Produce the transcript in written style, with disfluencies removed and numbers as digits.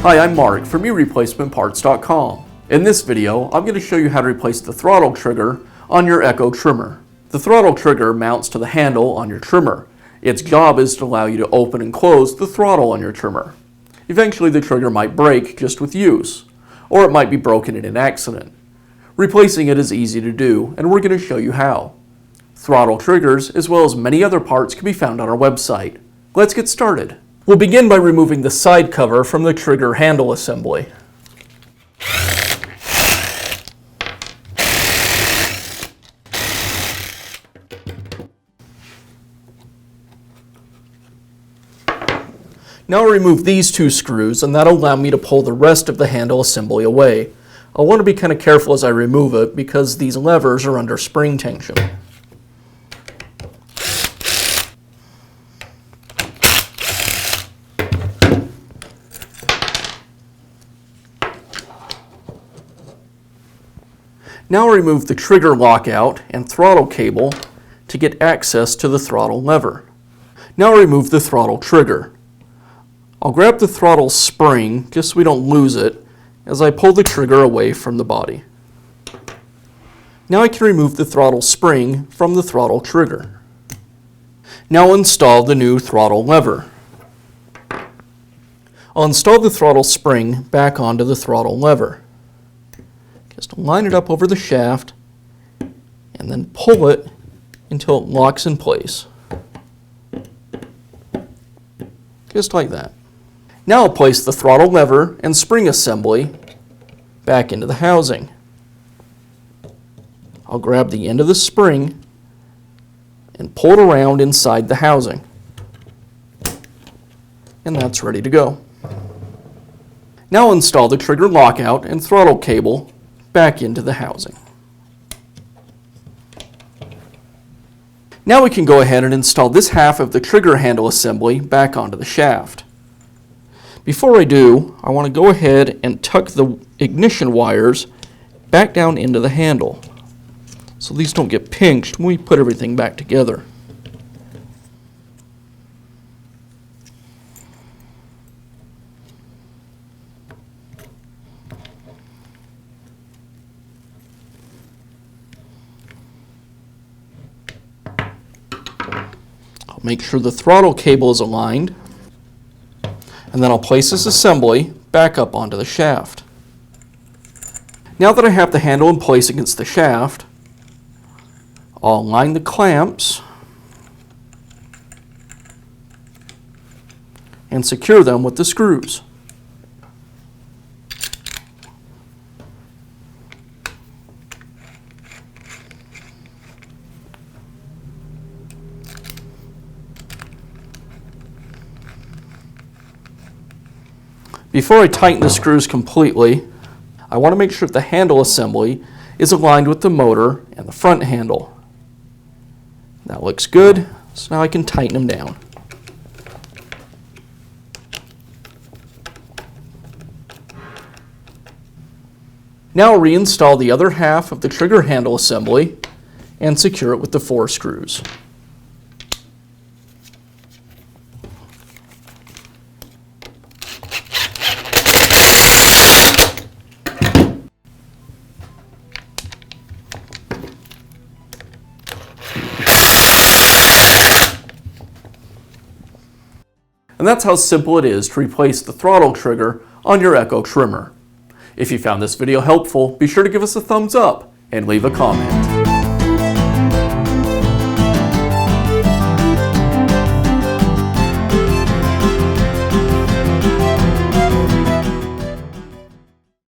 Hi, I'm Mark from eReplacementParts.com. In this video, I'm going to show you how to replace the throttle trigger on your Echo trimmer. The throttle trigger mounts to the handle on your trimmer. Its job is to allow you to open and close the throttle on your trimmer. Eventually the trigger might break just with use, or it might be broken in an accident. Replacing it is easy to do, and we're going to show you how. Throttle triggers, as well as many other parts, can be found on our website. Let's get started. We'll begin by removing the side cover from the trigger handle assembly. Now I'll remove these two screws, and that'll allow me to pull the rest of the handle assembly away. I want to be kind of careful as I remove it because these levers are under spring tension. Now I'll remove the trigger lockout and throttle cable to get access to the throttle lever. Now I'll remove the throttle trigger. I'll grab the throttle spring just so we don't lose it as I pull the trigger away from the body. Now I can remove the throttle spring from the throttle trigger. Now I'll install the new throttle lever. I'll install the throttle spring back onto the throttle lever. Just line it up over the shaft and then pull it until it locks in place. Just like that. Now I'll place the throttle lever and spring assembly back into the housing. I'll grab the end of the spring and pull it around inside the housing. And that's ready to go. Now I'll install the trigger lockout and throttle cable back into the housing. Now we can go ahead and install this half of the trigger handle assembly back onto the shaft. Before I do, I want to go ahead and tuck the ignition wires back down into the handle so these don't get pinched when we put everything back together. Make sure the throttle cable is aligned, and then I'll place this assembly back up onto the shaft. Now that I have the handle in place against the shaft, I'll align the clamps and secure them with the screws. Before I tighten the screws completely, I want to make sure the handle assembly is aligned with the motor and the front handle. That looks good, so now I can tighten them down. Now I'll reinstall the other half of the trigger handle assembly and secure it with the 4 screws. And that's how simple it is to replace the throttle trigger on your Echo trimmer. If you found this video helpful, be sure to give us a thumbs up and leave a comment.